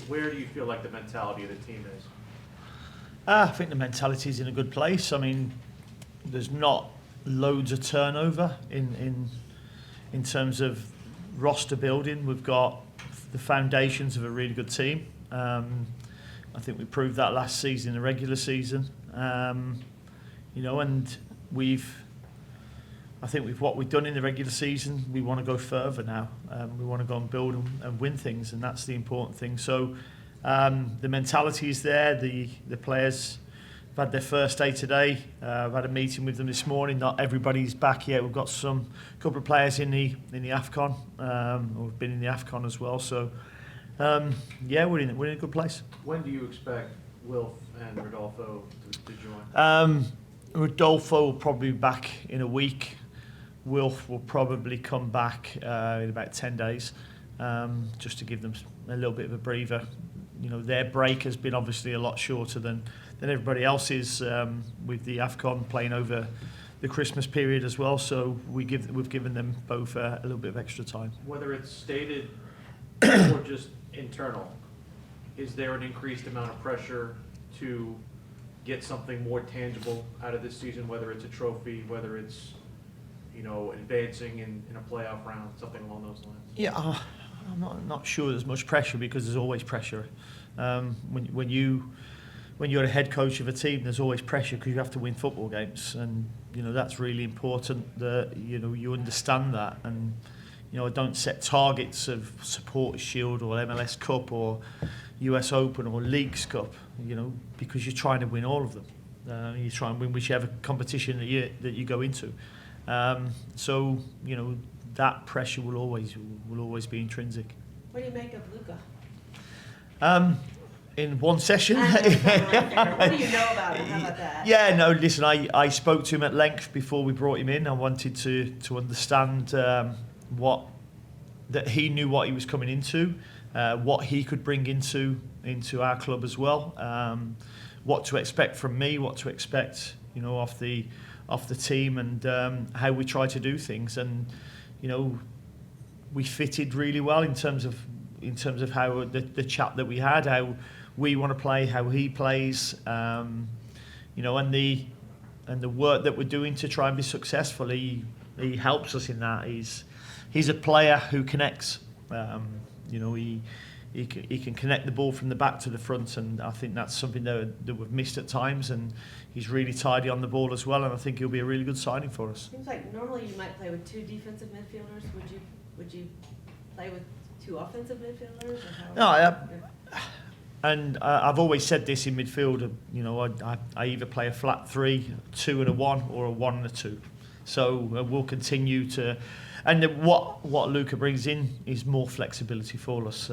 Where do you feel like the mentality of the team is? I think the mentality is in a good place. I mean, there's not loads of turnover in terms of roster building. We've got the foundations of a really good team. I think we proved that last season, the regular season. You know, and I think with what we've done in the regular season, we want to go further now. We want to go and build and win things, and that's the important thing. So the mentality is there. The players have had their first day today. I've had a meeting with them this morning. Not everybody's back yet. We've got a couple of players in the AFCON, or have been in the AFCON as well. So yeah, we're in a good place. When do you expect Wilf and Rodolfo to join? Rodolfo will probably be back in a week. Wilf will probably come back in about 10 days, just to give them a little bit of a breather. You know, their break has been obviously a lot shorter than everybody else's, with the AFCON playing over the Christmas period as well. So we've given them both a little bit of extra time. Whether it's stated or just internal, is there an increased amount of pressure to get something more tangible out of this season, whether it's a trophy, whether it's, you know, advancing in a playoff round, something along those lines? Yeah, I'm not sure there's much pressure, because there's always pressure. When you're a head coach of a team, there's always pressure because you have to win football games, and you know that's really important that you understand that. And you know, I don't set targets of Supporters Shield or MLS Cup or US Open or Leagues Cup, you know, because you're trying to win all of them. You try and win whichever competition that you go into. So you know that pressure will always be intrinsic. What do you make of Luca? In one session. What do you know about him? How about that? Yeah, no, listen, I spoke to him at length before we brought him in. I wanted to understand that he knew what he was coming into, what he could bring into our club as well, what to expect from me, what to expect, you know, off the team, and how we try to do things. And you know, we fitted really well in terms of how the chat that we had, how we want to play, how he plays, you know, and the work that we're doing to try and be successful. He helps us in that. He's a player who connects. You know, he can connect the ball from the back to the front, and I think that's something that we've missed at times. And he's really tidy on the ball as well, and I think he'll be a really good signing for us. Seems like normally you might play with two defensive midfielders. Would you play with two offensive midfielders? Or how? No, and I've always said this in midfield. You know, I either play a flat 3, 2 and a 1, or a 1 and a 2. So we'll continue to. And what Luca brings in is more flexibility for us.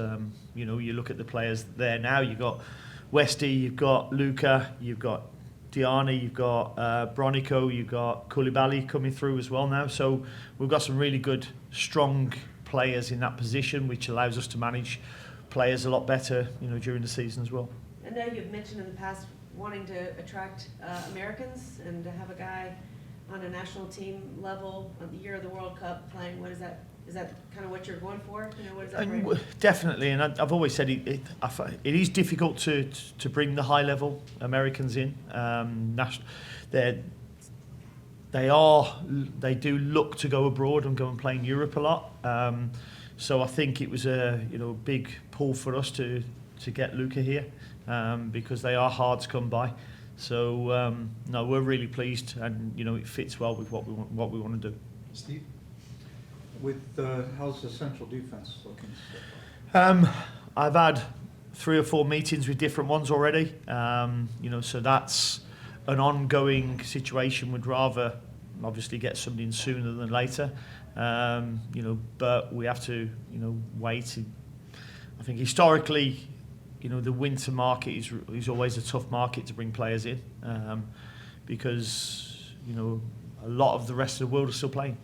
You know, you look at the players there now. You've got Westy, you've got Luca, you've got Diani, you've got Bronico, you've got Koulibaly coming through as well now. So we've got some really good, strong players in that position, which allows us to manage players a lot better, you know, during the season as well. I know you've mentioned in the past wanting to attract Americans and to have a guy on a national team level on the year of the World Cup playing. What is that? Is that kind of what you're going for? You know, what is that? Definitely, and I've always said it is difficult to bring the high level Americans in. They do look to go abroad and go and play in Europe a lot. So I think it was a big pull for us to get Luca here, because they are hard to come by. So no, we're really pleased, and you know it fits well with what we want to do. Steve, with how's the central defense looking so far? I've had 3 or 4 meetings with different ones already. You know, so that's an ongoing situation. Would rather obviously get somebody in sooner than later. You know, but we have to wait. I think historically, you know, the winter market is always a tough market to bring players in, because you know a lot of the rest of the world are still playing.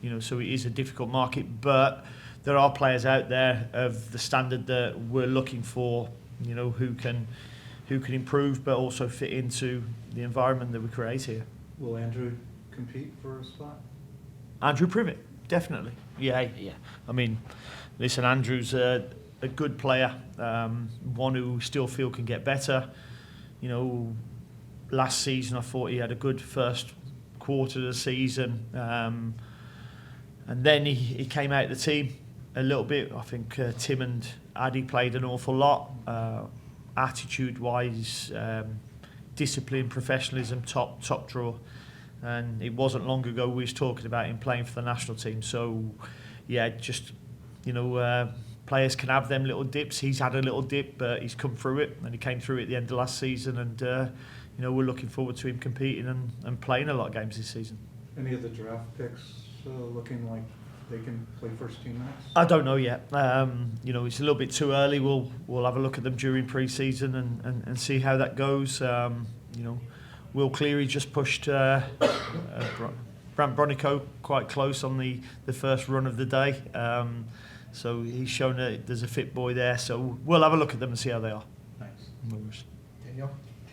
You know, so it is a difficult market, but there are players out there of the standard that we're looking for. You know, who can improve, but also fit into the environment that we create here. Will Andrew compete for a spot? Andrew Privet, definitely. Yeah. I mean, listen, Andrew's a good player, one who we still feel can get better. You know, last season I thought he had a good first quarter of the season, and then he came out of the team a little bit. I think Tim and Addy played an awful lot, attitude-wise, discipline, professionalism, top drawer. And it wasn't long ago we was talking about him playing for the national team. So, yeah, just, you know, players can have them little dips. He's had a little dip, but he's come through it, and he came through it at the end of last season. And, you know, we're looking forward to him competing and playing a lot of games this season. Any of the draft picks looking like they can play first team minutes? I don't know yet. You know, it's a little bit too early. We'll have a look at them during pre-season and see how that goes. You know, Will Cleary just pushed Brant Bronico quite close on the first run of the day. So he's shown that there's a fit boy there. So we'll have a look at them and see how they are. Thanks. Danielle?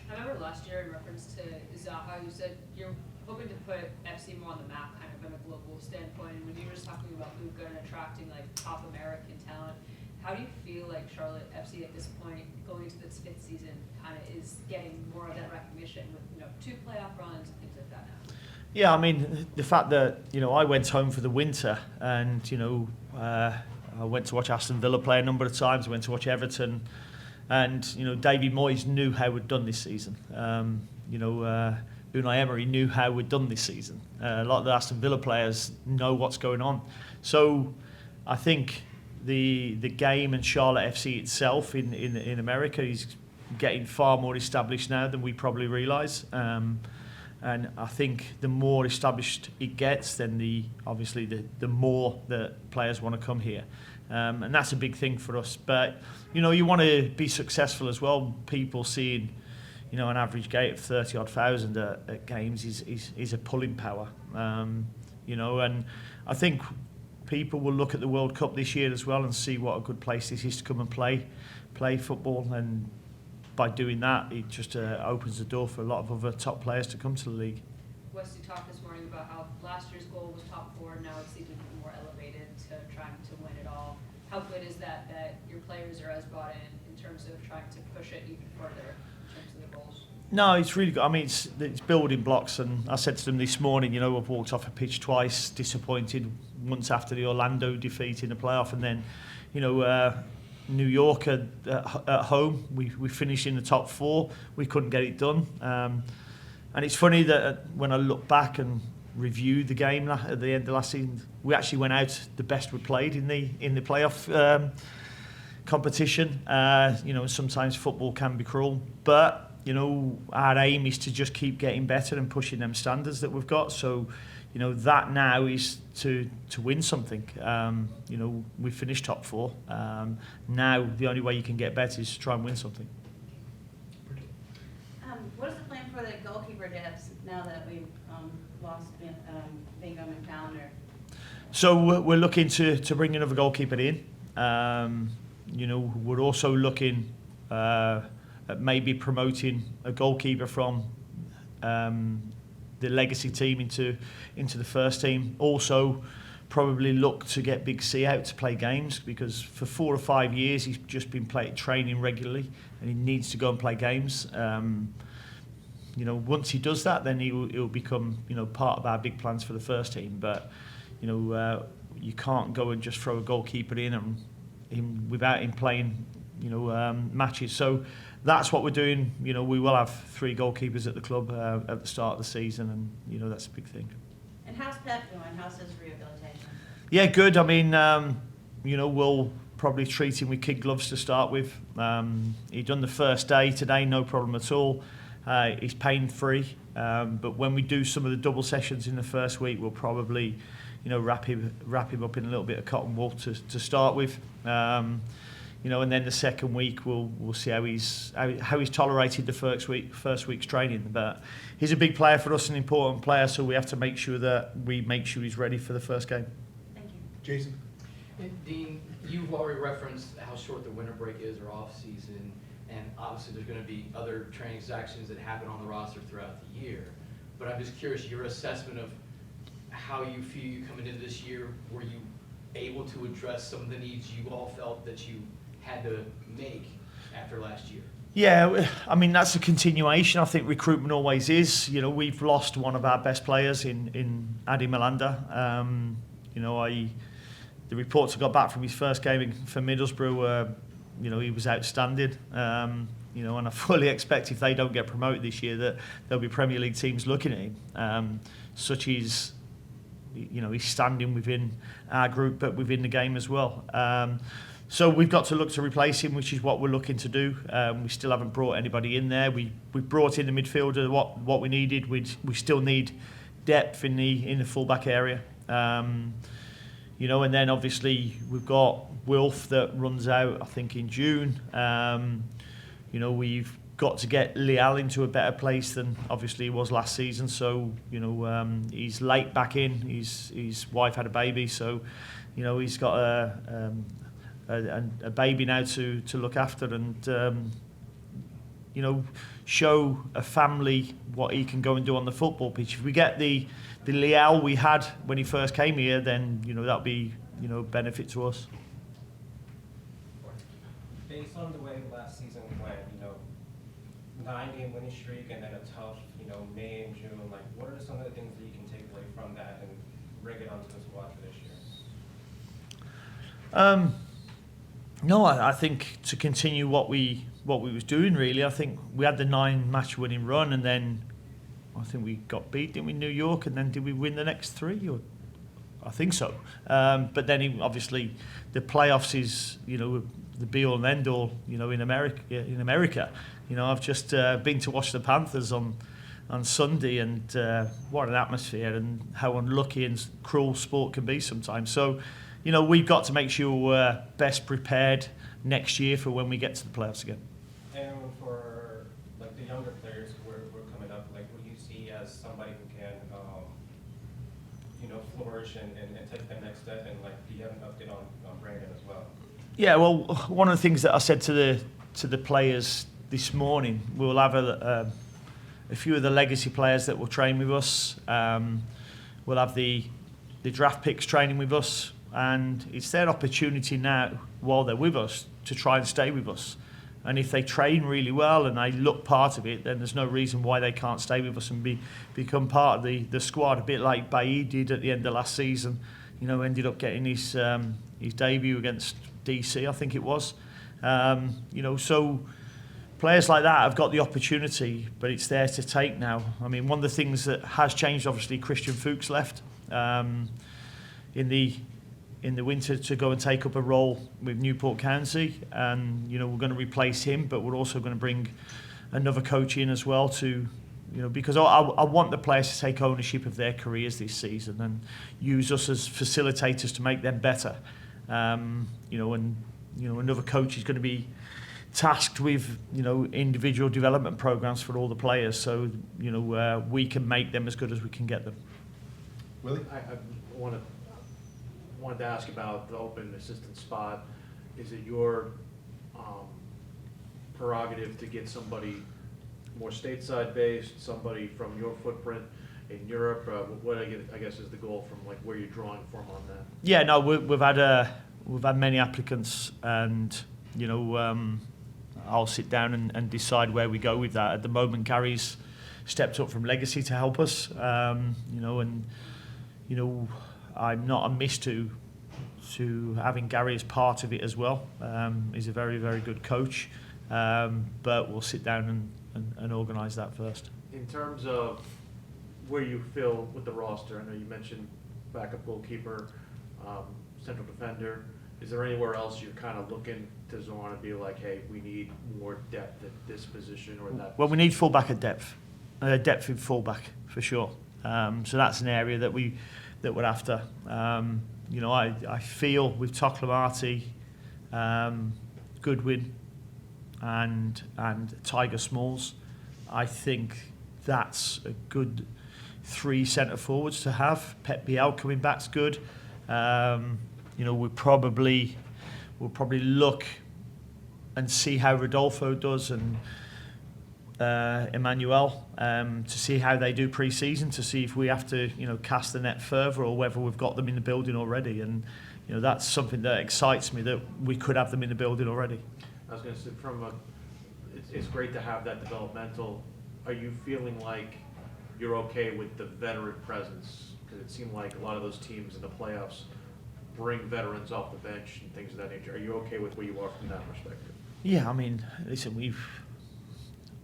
I remember last year in reference to Zaha, you said you're hoping to put FC more on the map, kind of from a global standpoint. And when you were just talking about Luka and attracting like top American talent, how do you feel like Charlotte FC at this point, going into this 5th season, kind of is getting more of that recognition with, you know, 2 playoff runs and things like that now? Yeah, I mean, the fact that, you know, I went home for the winter and, you know, I went to watch Aston Villa play a number of times, I went to watch Everton, and, you know, David Moyes knew how we'd done this season. You know, Unai Emery knew how we'd done this season. A lot of the Aston Villa players know what's going on. So I think the game and Charlotte FC itself in America is getting far more established now than we probably realise. And I think the more established it gets, then obviously the more that players want to come here. And that's a big thing for us. But, you know, you want to be successful as well. People seeing, you know, an average gate of 30-odd thousand at games is a pulling power. You know, and I think people will look at the World Cup this year as well and see what a good place this is to come and play football. And by doing that, it just opens the door for a lot of other top players to come to the league. Wesley talked this morning about how last year's goal was top 4, now it's even more elevated to trying to win it all. How good is that your players are as bought in terms of trying to push it even further in terms of the goals? No, it's really good. I mean, it's building blocks, and I said to them this morning, you know, I've walked off a pitch twice, disappointed once after the Orlando defeat in the playoff, and then, you know, New York at home, we finished in the top 4. We couldn't get it done, and it's funny that when I look back and review the game at the end of last season, we actually went out the best we played in the playoff competition. You know, sometimes football can be cruel, but you know, our aim is to just keep getting better and pushing them standards that we've got. So, you know, that now is to win something. You know, we finished top 4. Now the only way you can get better is to try and win something. What is the plan for the goalkeeper depths now that we've lost Bingham and Calendar? So we're looking to bring another goalkeeper in. You know, we're also looking at maybe promoting a goalkeeper from the legacy team into the first team. Also, probably look to get Big C out to play games, because for 4 or 5 years he's just been training regularly, and he needs to go and play games. You know, once he does that, then he'll become, you know, part of our big plans for the first team. But, you know, you can't go and just throw a goalkeeper in and without him playing, you know, matches. So that's what we're doing. You know, we will have 3 goalkeepers at the club at the start of the season, and you know, that's a big thing. And how's Pep doing? How's his rehabilitation? Yeah, good. I mean, you know, we'll probably treat him with kid gloves to start with. He done the first day today, no problem at all. He's pain-free, but when we do some of the double sessions in the first week, we'll probably, you know, wrap him up in a little bit of cotton wool to start with. You know, and then the second week we'll see how he's tolerated the first week's training. But he's a big player for us, an important player, so we have to make sure he's ready for the first game. Thank you. Jason? And Dean, you've already referenced how short the winter break is, or off season, and obviously there's going to be other transactions that happen on the roster throughout the year. But I'm just curious, your assessment of how you feel you coming into this year. Were you able to address some of the needs you all felt that you had to make after last year? Yeah, I mean, that's a continuation. I think recruitment always is. You know, we've lost one of our best players in Adi Malanda. You know, the reports I got back from his first game for Middlesbrough were, you know, he was outstanding. You know, and I fully expect if they don't get promoted this year that there'll be Premier League teams looking at him. Such as, you know, he's standing within our group, but within the game as well. So we've got to look to replace him, which is what we're looking to do. We still haven't brought anybody in there. We brought in the midfielder what we needed. We still need depth in the fullback area. You know, and then obviously we've got Wilf that runs out, I think, in June. You know, we've got to get Leal into a better place than obviously he was last season. So, you know, he's late back in. His wife had a baby, so, you know, he's got a baby now to look after and, you know, show a family what he can go and do on the football pitch. If we get the Leal we had when he first came here, then, you know, that'll be, you know, benefit to us. Based on the way last season went, you know, 9-game winning streak and then a tough, you know, May and June, like, what are some of the things that you can take away from that and bring it onto the squad for this year? No, I think to continue what we was doing, really. I think we had the 9-match winning run, and then I think we got beat, didn't we, New York, and then did we win the next 3? Or I think so. But then obviously the playoffs is, you know, the be all and end all, you know, in America. You know, I've just been to watch the Panthers on Sunday, and what an atmosphere, and how unlucky and cruel sport can be sometimes. So, you know, we've got to make sure we're best prepared next year for when we get to the playoffs again. And for, like, the younger players who are coming up, like, who do you see as somebody who can, you know, flourish and take the next step? And, like, do you have an update on Brandon as well? Yeah, well, one of the things that I said to the players this morning, we'll have a few of the legacy players that will train with us. We'll have the draft picks training with us, and it's their opportunity now, while they're with us, to try and stay with us. And if they train really well and they look part of it, then there's no reason why they can't stay with us and become part of the squad, a bit like Bailly did at the end of last season. You know, ended up getting his debut against DC, I think it was. You know, so players like that have got the opportunity, but it's there to take now. I mean, one of the things that has changed, obviously, Christian Fuchs left in the winter to go and take up a role with Newport County, and, you know, we're going to replace him, but we're also going to bring another coach in as well to, you know, because I want the players to take ownership of their careers this season and use us as facilitators to make them better. You know, and, you know, another coach is going to be tasked with, you know, individual development programs for all the players, so, you know, we can make them as good as we can get them. Willie? I wanted to ask about the open assistant spot. Is it your prerogative to get somebody more stateside based, somebody from your footprint in Europe? What I guess is the goal from, like, where you're drawing from on that? Yeah, no, we've had many applicants, and, you know, I'll sit down and decide where we go with that. At the moment, Gary's stepped up from Legacy to help us, you know, and, you know, I'm not amiss to having Gary as part of it as well. He's a very, very good coach, but we'll sit down and organise that first. In terms of where you feel with the roster, I know you mentioned backup goalkeeper, central defender. Is there anywhere else you're kind of looking to zone and be like, hey, we need more depth at this position or that? Well, we need fullback at depth in fullback for sure. So that's an area that we're after. You know, I feel with Toklamati, Goodwin, and Tiger Smalls, I think that's a good 3 centre forwards to have. Pep Biel coming back's good. You know, we'll probably look and see how Rodolfo does, and Emmanuel, to see how they do pre-season, to see if we have to, you know, cast the net further or whether we've got them in the building already. And, that's something that excites me, that we could have them in the building already. I was gonna say, it's great to have that developmental. Are you feeling like you're okay with the veteran presence? Because it seemed like a lot of those teams in the playoffs bring veterans off the bench and things of that nature. Are you okay with where you are from that perspective? Yeah, I mean, listen,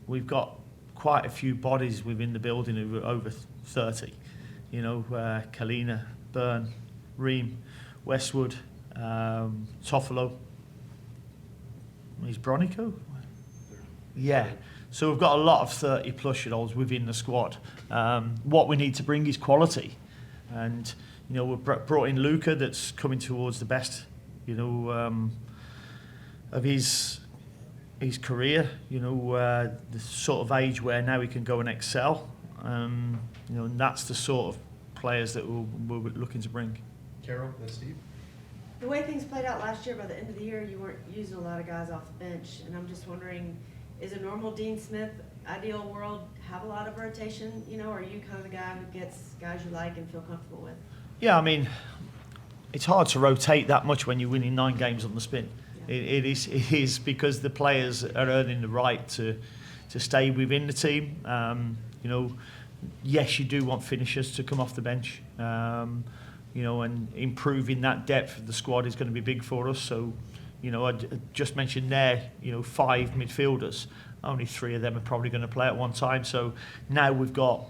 we've got quite a few bodies within the building who are over 30. Kalina, Byrne, Ream, Westwood, Toffolo. Is Bronico? Yeah. So we've got a lot of 30-plus-year-olds within the squad. What we need to bring is quality. And, we've brought in Luca, that's coming towards the best, of his career, the sort of age where now he can go and excel. And that's the sort of players that we're looking to bring. Carol, then Steve. The way things played out last year, by the end of the year, you weren't using a lot of guys off the bench, and I'm just wondering, is a normal Dean Smith ideal world have a lot of rotation? Or are you kind of the guy who gets guys you like and feel comfortable with? Yeah, I mean, it's hard to rotate that much when you're winning 9 games on the spin. Yeah. It is because the players are earning the right to stay within the team. Yes, you do want finishers to come off the bench. And improving that depth of the squad is going to be big for us. So, I just mentioned there, 5 midfielders. Only 3 of them are probably going to play at one time. So now we've got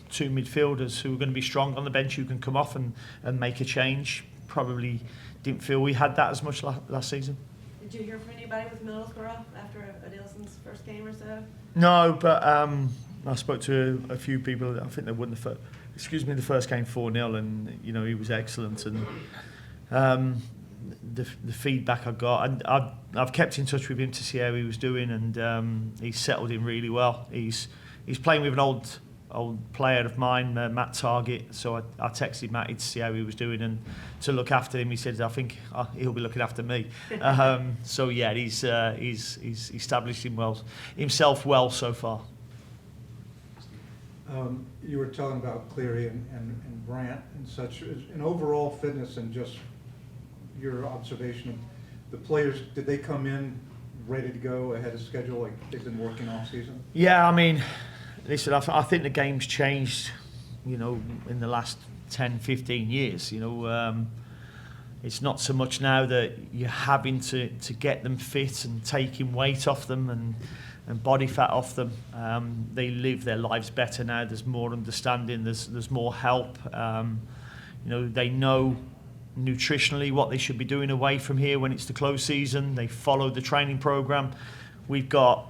2 midfielders who are going to be strong on the bench, who can come off and make a change. Probably didn't feel we had that as much last season. Did you hear from anybody with Middlesbrough after Adilson's first game or so? No, but I spoke to a few people. I think they won the first game 4-0, and he was excellent. And the feedback I got, and I've kept in touch with him to see how he was doing, and he's settled in really well. He's playing with an old player of mine, Matt Target. So I texted Matty to see how he was doing and to look after him. He said, I think he'll be looking after me. So yeah, he's established himself well so far. You were talking about Cleary and Brandt and such. In overall fitness and just your observation of the players, did they come in ready to go ahead of schedule like they've been working all season? Yeah, I mean, listen, I think the game's changed, in the last 10, 15 years. It's not so much now that you're having to get them fit and taking weight off them and body fat off them. They live their lives better now. There's more understanding. There's more help. They know nutritionally what they should be doing away from here when it's the close season. They follow the training program. We've got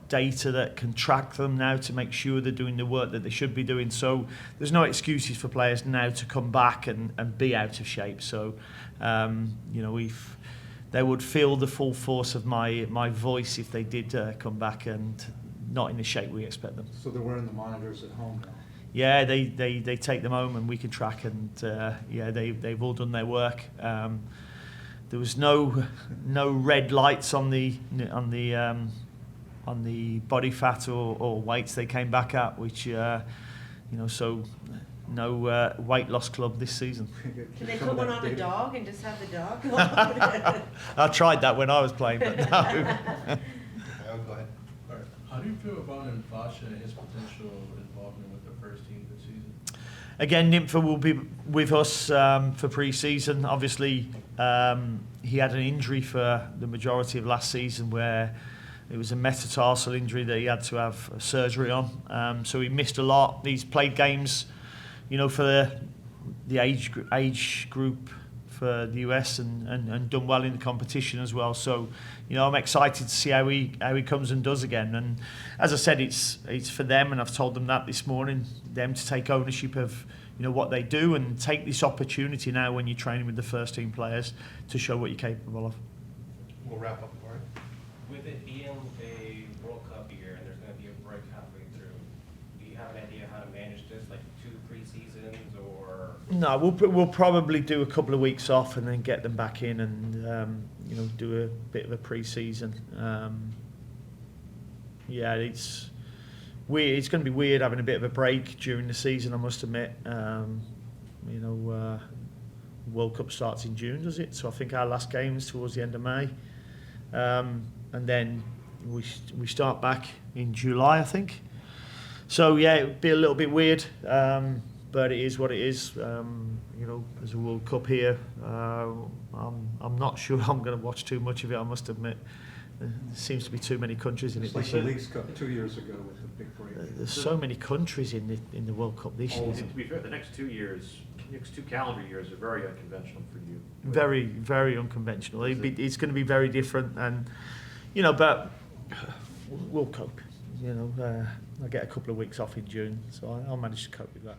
data that can track them now to make sure they're doing the work that they should be doing. So there's no excuses for players now to come back and be out of shape. So, they would feel the full force of my voice if they did come back and not in the shape we expect them. So they're wearing the monitors at home now? Yeah, they take them home and we can track, and they've all done their work. There was no red lights on the body fat or weights they came back at, which so no weight loss club this season. Can they put one on a dog and just have the dog? I tried that when I was playing, but no. Go ahead. All right. How do you feel about Mfasha and his potential involvement with the first team this season? Again, Nympha will be with us for pre-season. Obviously, he had an injury for the majority of last season where it was a metatarsal injury that he had to have surgery on. So he missed a lot. He's played games, for the age group for the US and done well in the competition as well. So, I'm excited to see how he comes and does again. And as I said, it's for them, and I've told them that this morning, them to take ownership of what they do and take this opportunity now when you're training with the first team players to show what you're capable of. We'll wrap up, Warren. With it being a World Cup year and there's going to be a break halfway through, do you have an idea how to manage this, like 2 pre-seasons or? No, we'll probably do a couple of weeks off and then get them back in and do a bit of a pre-season. It's weird. It's going to be weird having a bit of a break during the season, I must admit. You know, World Cup starts in June, does it? So I think our last game's towards the end of May, and then we start back in July, I think. So yeah, it would be a little bit weird, but it is what it is. You know, there's a World Cup here. I'm not sure I'm going to watch too much of it, I must admit. There seems to be too many countries in It's it like this the year. Leagues Cup 2 years ago with the big break. There's so many countries in the World Cup this year. And to be fair, the next 2 years, next 2 calendar years are very unconventional for you. Very, very unconventional. It's going to be very different, and you know, but we'll cope. You know, I get a couple of weeks off in June, so I'll manage to cope with that.